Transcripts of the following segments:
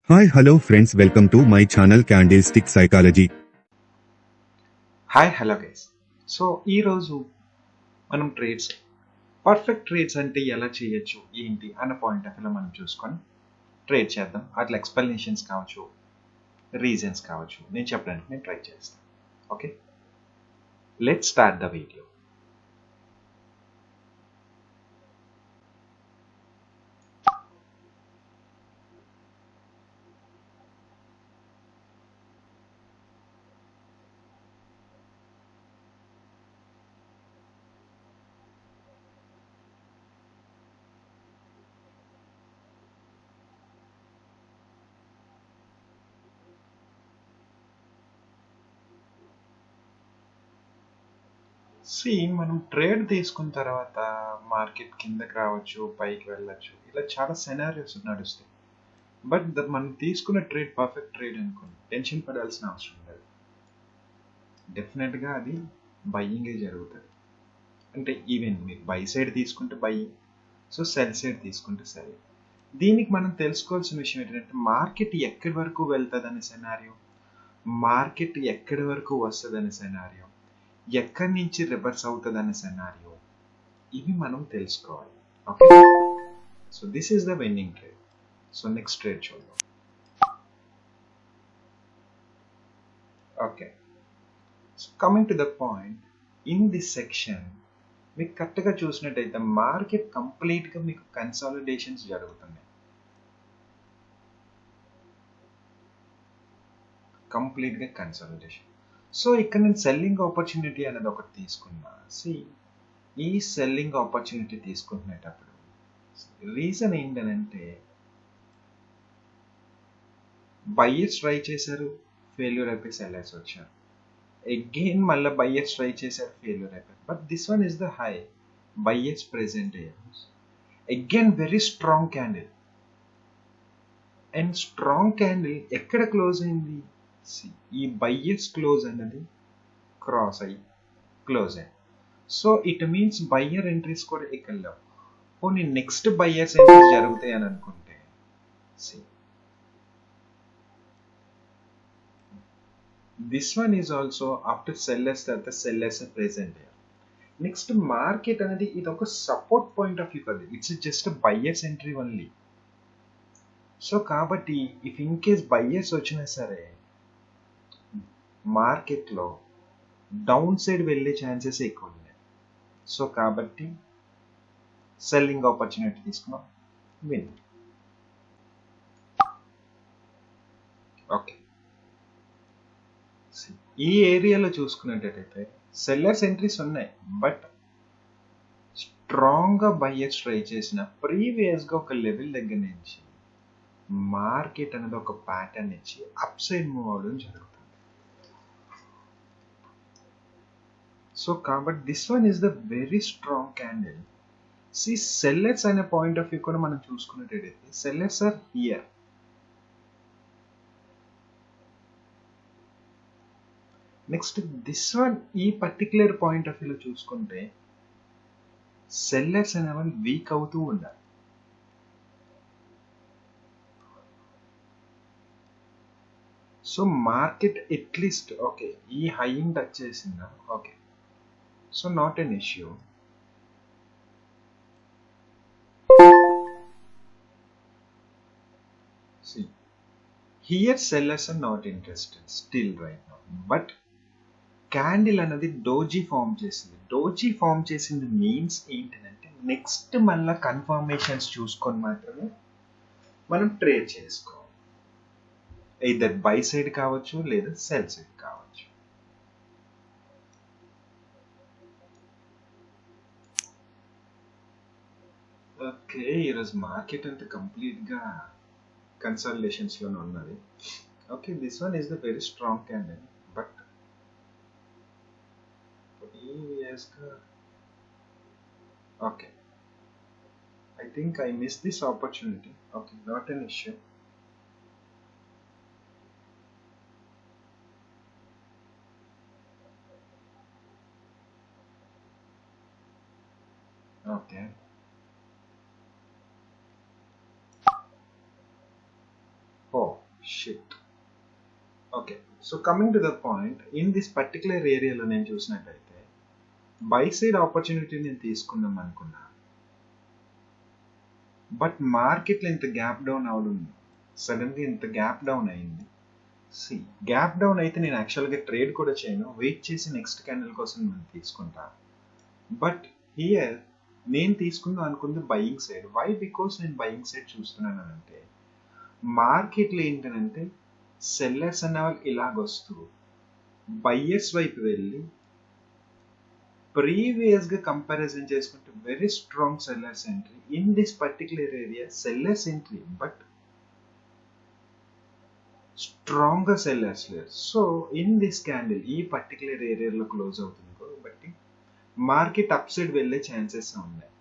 Hi, hello friends, welcome to my channel Candlestick Psychology. Hi hello guys. So ఈరోజు మనం perfect trades అంటే ఎలా చేయొచ్చు ఏంటి అన్న పాయింట్ ఆఫ్ వ్యూలో మనం చూసుకొని ట్రేడ్ చేద్దాం. అట్లా ఎక్స్ప్లెనేషన్స్ కావచ్చు, రీజన్స్ కావచ్చు, నేను చెప్పడానికి నేను ట్రై చేస్తాను. Okay, let's start the video. మనం ట్రేడ్ తీసుకున్న తర్వాత మార్కెట్ కిందకి రావచ్చు, పైకి వెళ్ళచ్చు, ఇలా చాలా సెనారియోస్ నడుస్తాయి. బట్ మనం తీసుకున్న ట్రేడ్ పర్ఫెక్ట్ ట్రేడ్ అనుకోండి, టెన్షన్ పడాల్సిన అవసరం లేదు. డెఫినెట్గా అది బయ్యింగే జరుగుతుంది. అంటే ఈవెన్ మీరు బై సైడ్ తీసుకుంటే బయ్యింగ్, సో సెల్ సైడ్ తీసుకుంటే సెల్. దీనికి మనం తెలుసుకోవాల్సిన విషయం ఏంటంటే మార్కెట్ ఎక్కడి వరకు వెళ్తుంది అనే సెనారియో, మార్కెట్ ఎక్కడి వరకు వస్తుంది అనే సెనారియో, ఎక్కడి నుంచి రివర్స్ అవుతుంది అనే సెనారియో, ఇవి మనం తెలుసుకోవాలి. Okay, so this is the winning trade. So next trade చూద్దాం. Okay, so coming to the point, in this section మీకు కరెక్ట్గా చూసినట్టయితే మార్కెట్ కంప్లీట్గా మీకు కన్సాలిడేషన్స్ జరుగుతున్నాయి. కంప్లీట్గా కన్సాలిడేషన్. సో ఇక్కడ నేను సెల్లింగ్ ఆపర్చునిటీ అనేది ఒకటి తీసుకున్నా. ఈ సెల్లింగ్ ఆపర్చునిటీ తీసుకునేటప్పుడు రీజన్ ఏంటంటే బయ్యర్స్ ట్రై చేశారు, ఫెయిల్యూర్ అయిపోయి సెల్లర్స్ వచ్చారు. అగైన్ మళ్ళీ బయ్యర్స్ ట్రై చేశారు, ఫెయిల్యూర్ అయిపోయారు. But this one is the high, buyers present అయ్యారు. Again very strong candle, and strong candle ఎక్కడ క్లోజ్ అయింది? ఈ బయ్యర్స్ క్లోజ్ అన్నది క్రాస్ అయ్యి క్లోజ్ అయ్యింది. So it means buyer entries కూడా ఇక్కడ లేవు. పోనీ నెక్స్ట్ బయ్యర్స్ ఎంట్రీస్ జరుగుతాయి అని అనుకుంటే this one is also after sellers తర్వాత సెల్లర్స్ ప్రెసెంట్ అయ్యారు. నెక్స్ట్ మార్కెట్ అనేది ఇది ఒక సపోర్ట్ పాయింట్ ఆఫ్ వ్యూ కాదు, it's just buyers entry only. So కాబట్టి ఇఫ్ ఇన్ కేస్ బయ్యర్స్ వచ్చినా సరే మార్కెట్లో డౌన్ సైడ్ వెళ్ళే ఛాన్సెస్ ఎక్కువ ఉన్నాయి. సో కాబట్టి సెల్లింగ్ ఆపర్చునిటీ తీసుకున్నాం, విన్. ఓకే, ఈ ఏరియాలో చూసుకున్నట్టయితే సెల్లర్స్ ఎంట్రీస్ ఉన్నాయి, బట్ స్ట్రాంగ్గా బయ్యర్స్ ట్రై చేసిన ప్రీవియస్గా ఒక లెవెల్ దగ్గర నుంచి మార్కెట్ అనేది ఒక ప్యాటర్న్ ఇచ్చి అప్ సైడ్ మూవ్ అవడం జరుగుతుంది. సో కాబట్టి this one is the very strong candle. Sellers అనే పాయింట్ ఆఫ్ వ్యూ కూడా మనం చూసుకున్నట్టయితే sellers are here. Next this one, ఈ పర్టికులర్ పాయింట్ ఆఫ్ వ్యూలో చూసుకుంటే సెల్లర్స్ అనేవాళ్ళు వీక్ అవుతూ ఉండాలి. సో మార్కెట్ అట్లీస్ట్ ఓకే ఈ హైయింగ్ టచ్ చేసిందా, okay, so not an issue. Here sellers are not interested still right now. But candle అనేది డోజీ ఫామ్ చేసింది. డోజీ ఫామ్ చేసింది మీన్స్ ఏంటంటే నెక్స్ట్ మళ్ళీ కన్ఫర్మేషన్స్ చూసుకొని మాత్రమే మనం ట్రేడ్ చేసుకోవాలి. ఇదర్ బై సైడ్ కావచ్చు లేదా సెల్ సైడ్ కావచ్చు. ఓకే, ఈరోజు మార్కెట్ అంతా కంప్లీట్గా కన్సల్టేషన్స్లోనే ఉన్నది. Okay, this one is the very strong candle, but okay, I think I missed this opportunity. Okay, not an issue. Okay. Oh, shit. Okay, so coming to the point, in this particular ఏరియాలో నేను చూసినట్టయితే by side opportunity నేను తీసుకుందాం అనుకున్నా, but మార్కెట్లో ఇంత gap down అవడం, సడన్గా ఇంత గ్యాప్ డౌన్ అయింది. సి, గ్యాప్ డౌన్ అయితే నేను యాక్చువల్గా ట్రేడ్ కూడా చేయను, వెయిట్ చేసి నెక్స్ట్ క్యాండిల్ కోసం నేను తీసుకుంటా. బట్ హియర్ నేను తీసుకుందాం అనుకుంది బయింగ్ సైడ్. వై? బికాస్ నేను బయింగ్ సైడ్ చూస్తున్నాను అంటే, మార్కెట్లో ఏంటంటే సెల్లర్స్ అనే వాళ్ళు ఇలాగొస్తూ బయ్యర్స్ వైపు వెళ్ళి ప్రీవియస్గా కంపారిజన్ చేసుకుంటే very strong sellers entry in this particular area, sellers entry but స్ట్రాంగ్గా సెల్లర్స్ లేరు. సో ఇన్ దిస్ క్యాండిల్ ఈ పర్టికులర్ ఏరియాలో క్లోజ్ అవుతుంది కాబట్టి మార్కెట్ అప్ సైడ్ వెళ్ళే ఛాన్సెస్ ఉన్నాయి.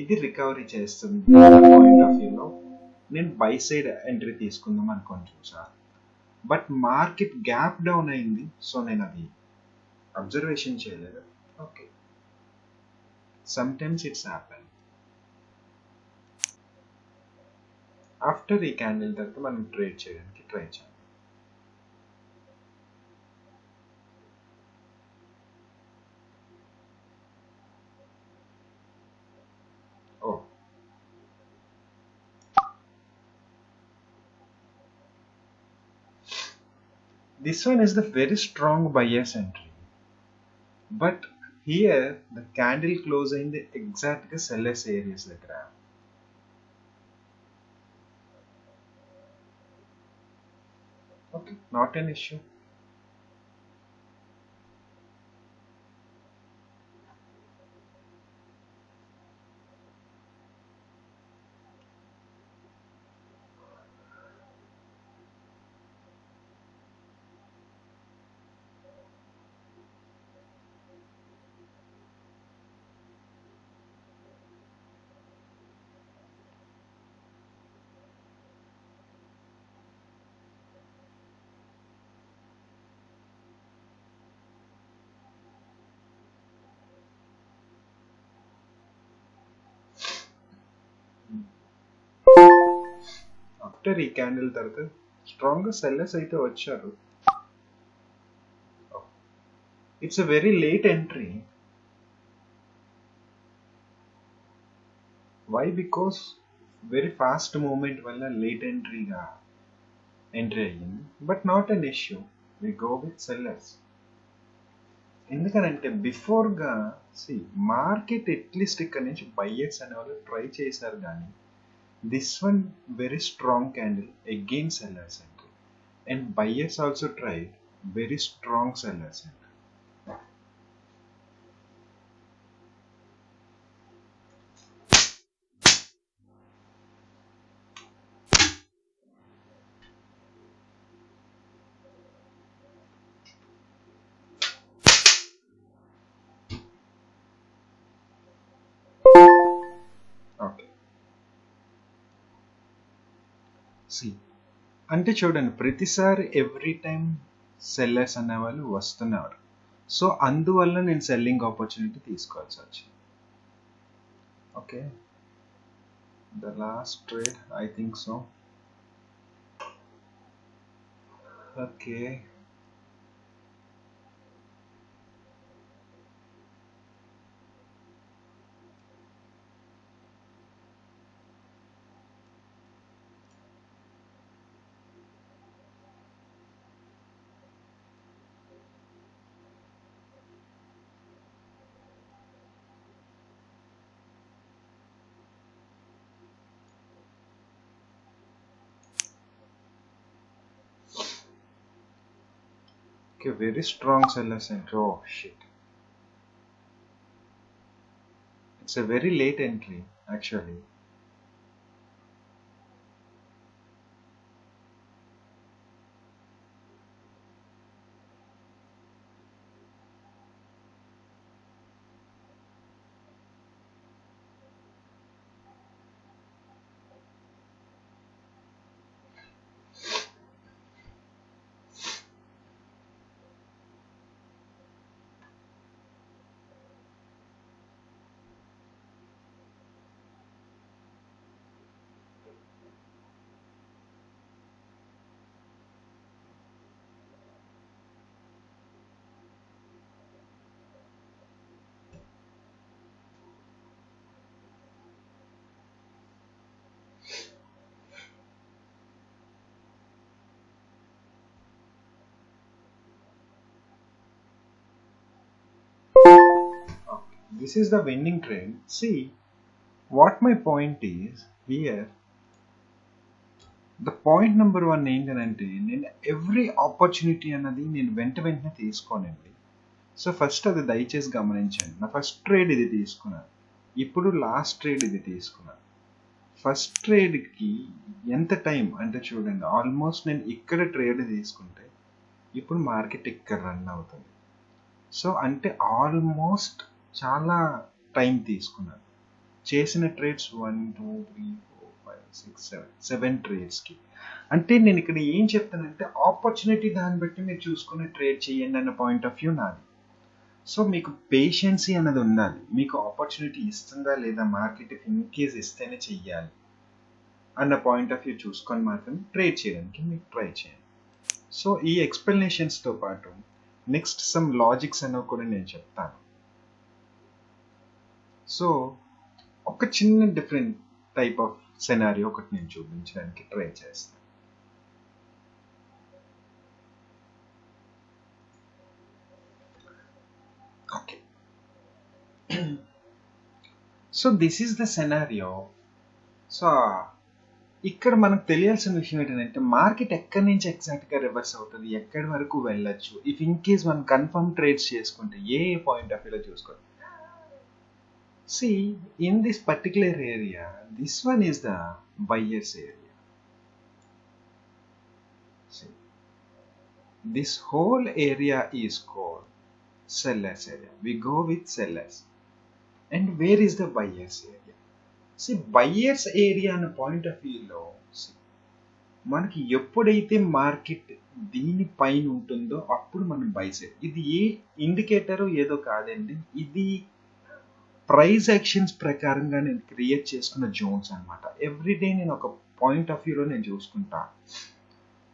ఇది రికవరీ చేస్తుంది పాయింట్ ఆఫ్ వ్యూలో నేను బై సైడ్ ఎంట్రీ తీసుకుందాం అనుకొని చూసా. బట్ మార్కెట్ గ్యాప్ డౌన్ అయింది, సో నేను అది అబ్జర్వేషన్ చేయలేదు. Okay, some times it's happen. After ఈ క్యాండిల్ తర్వాత మనం ట్రేడ్ చేయడానికి ట్రై చేయాలి. This one is the very strong buyer's entry, but here the candle close in the exact sellers areas దగ్గర. Okay, not an issue. After ఈ candle తర్వాత strong sellers అయితే వచ్చారు. It's a very late entry. Why? Because very fast moment వల్ల late ఎంట్రీగా entry అయ్యింది. But not an issue, we go with sellers. ఎందుకనంటే బిఫోర్గా మార్కెట్ అట్లీస్ట్ ఇక్కడ నుంచి బయ్యర్స్ అనేవాళ్ళు ట్రై చేశారు, కానీ this one very strong candle again sellers entry, and buyers also tried very strong sellers entry. Okay, see, అంటే చూడండి, ప్రతిసారి ఎవ్రీ టైం సెల్లర్స్ అనేవాళ్ళు వస్తున్నారు. సో అందువల్ల నేను సెల్లింగ్ ఆపర్చునిటీ తీసుకోవాల్సి వచ్చింది. Okay, the last trade I think so. Okay, very strong sellers entry. Oh shit, it's a very late entry actually. this is the winning trade. See, what my point is here, the point number 1 ఏంటంటే నేను every opportunity అన్నది నేను వెంటనే తీసుకోనండి. So first అది దయచేసి గమనించండి. నా first trade ఇది తీసుకున్నాను, ఇప్పుడు లాస్ట్ ట్రేడ్ ఇది తీసుకున్నాను. ఫస్ట్ ట్రేడ్కి ఎంత టైం అంటే చూడండి, ఆల్మోస్ట్ నేను ఇక్కడ ట్రేడ్ తీసుకుంటే ఇప్పుడు మార్కెట్ ఇక్కడ రన్ అవుతుంది. సో అంటే ఆల్మోస్ట్ చాలా టైం తీసుకున్నాను. చేసిన ట్రేడ్స్ 1 2 3 4 5 6 7 ట్రేడ్స్కి. అంటే నేను ఇక్కడ ఏం చెప్తానంటే ఆపర్చునిటీ దాన్ని బట్టి మీరు చూసుకుని ట్రేడ్ చేయండి అన్న పాయింట్ ఆఫ్ వ్యూ నాది. సో మీకు పేషెన్సీ అన్నది ఉండాలి. మీకు ఆపర్చునిటీ ఇస్తుందా లేదా మార్కెట్ ఇన్ కేస్ ఇస్తేనే చెయ్యాలి అన్న పాయింట్ ఆఫ్ వ్యూ చూసుకొని మాత్రం ట్రేడ్ చేయడానికి మీకు ట్రై చేయండి. సో ఈ ఎక్స్ప్లెనేషన్స్తో పాటు నెక్స్ట్ సమ్ లాజిక్స్ అనేవి కూడా నేను చెప్తాను. సో ఒక చిన్న డిఫరెంట్ టైప్ ఆఫ్ సెనారియో ఒకటి నేను చూపించడానికి ట్రై చేస్తాను. Okay, so this is the scenario. So ఇక్కడ మనకు తెలియాల్సిన విషయం ఏంటంటే మార్కెట్ ఎక్కడి నుంచి ఎగ్జాక్ట్గా రివర్స్ అవుతుంది, ఎక్కడి వరకు వెళ్ళొచ్చు. ఇఫ్ ఇన్ కేస్ మనం కన్ఫర్మ్ ట్రేడ్స్ చేసుకుంటే ఏ పాయింట్ ఆఫ్ వ్యూలో చూసుకోవాలి. See, in this particular area, this one is the buyer's area. See, this whole area is called seller's area. We go with sellers. And where is the buyer's area? See, buyer's area అనే point of వ్యూలో మనకి ఎప్పుడైతే market దీని పైన ఉంటుందో అప్పుడు మనం by side. ఇది ఏ ఇండికేటర్ ఏదో కాదండి, ఇది ప్రైస్ యాక్షన్స్ ప్రకారంగా నేను క్రియేట్ చేసుకున్న జోన్స్ అనమాట. ఎవ్రీడే నేను ఒక పాయింట్ ఆఫ్ వ్యూలో నేను చూసుకుంటా.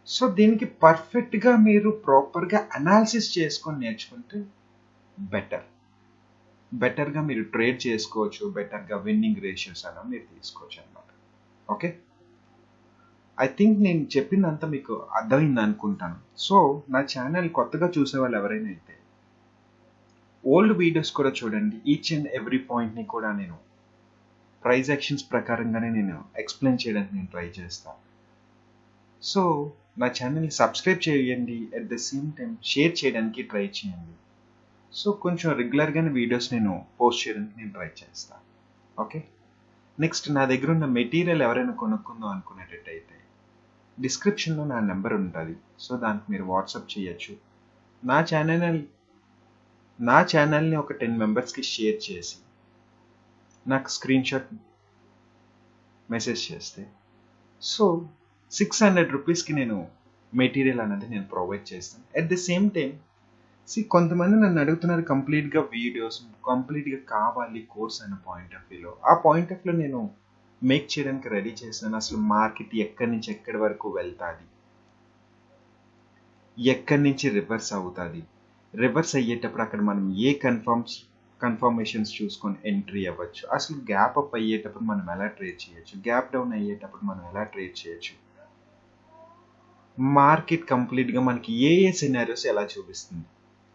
సో దీనికి పర్ఫెక్ట్గా మీరు ప్రాపర్గా అనాలిసిస్ చేసుకొని నేర్చుకుంటే బెటర్గా మీరు ట్రేడ్ చేసుకోవచ్చు, బెటర్గా విన్నింగ్ రేషియోస్ అన్న మీరు తీసుకోవచ్చు అనమాట. ఓకే, ఐ థింక్ నేను చెప్పిందంతా మీకు అర్థమైంది అనుకుంటాను. సో నా ఛానల్ కొత్తగా చూసే వాళ్ళు ఎవరైనా అయితే ఓల్డ్ వీడియోస్ కూడా చూడండి. ఈచ్ అండ్ ఎవ్రీ పాయింట్ని కూడా నేను ప్రైస్ యాక్షన్స్ ప్రకారంగానే నేను ఎక్స్ప్లెయిన్ చేయడానికి నేను ట్రై చేస్తాను. సో నా ఛానల్ని సబ్స్క్రైబ్ చేయండి, at the same time share చేయడానికి ట్రై చేయండి. సో కొంచెం రెగ్యులర్గానే వీడియోస్ నేను పోస్ట్ చేయడానికి నేను ట్రై చేస్తాను. ఓకే, నెక్స్ట్ నా దగ్గర ఉన్న మెటీరియల్ ఎవరైనా కొనుక్కుందాం అనుకునేటట్టయితే డిస్క్రిప్షన్లో నా నెంబర్ ఉంటుంది. సో దానికి మీరు వాట్సాప్ చేయొచ్చు. నా ఛానల్ని ఒక 10 మెంబర్స్కి షేర్ చేసి నాకు స్క్రీన్ షాట్ మెసేజ్ చేస్తే సో 600 రూపీస్కి నేను మెటీరియల్ అనేది నేను ప్రొవైడ్ చేస్తాను. అట్ ద సేమ్ టైం కొంతమంది నన్ను అడుగుతున్నారు కంప్లీట్గా వీడియోస్ కంప్లీట్గా కావాలి కోర్స్ అనే పాయింట్ ఆఫ్ వ్యూలో. ఆ పాయింట్ ఆఫ్ వ్యూలో నేను మేక్ చేయడానికి రెడీ చేస్తాను. అసలు మార్కెట్ ఎక్కడి నుంచి ఎక్కడి వరకు వెళ్తుంది, ఎక్కడి నుంచి రివర్స్ అవుతుంది, రివర్స్ అయ్యేటప్పుడు అక్కడ మనం ఏ కన్ఫర్మేషన్స్ చూసుకొని ఎంట్రీ అవ్వచ్చు, అసలు గ్యాప్ అప్ అయ్యేటప్పుడు మనం ఎలా ట్రేడ్ చేయొచ్చు, గ్యాప్ డౌన్ అయ్యేటప్పుడు మనం ఎలా ట్రేడ్ చేయొచ్చు, మార్కెట్ కంప్లీట్గా మనకి ఏ సినారియోస్ ఎలా చూపిస్తుంది.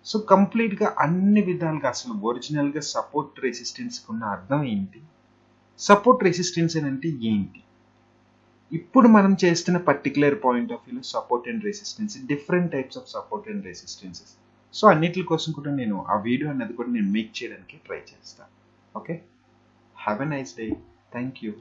సో కంప్లీట్గా అన్ని విధాలుగా అసలు ఒరిజినల్గా సపోర్ట్ రెసిస్టెన్స్ ఉన్న అర్థం ఏంటి, సపోర్ట్ రెసిస్టెన్స్ అంటే ఏంటి, ఇప్పుడు మనం చేస్తున్న పర్టికులర్ పాయింట్ ఆఫ్ వ్యూలో support and resistance, different types of support and resistances. So అన్నిటి కోసం కూడా నేను ఆ వీడియో అనేది కూడా నేను మేక్ చేయడానికి ట్రై చేస్తాను. Okay, have a nice day. Thank you.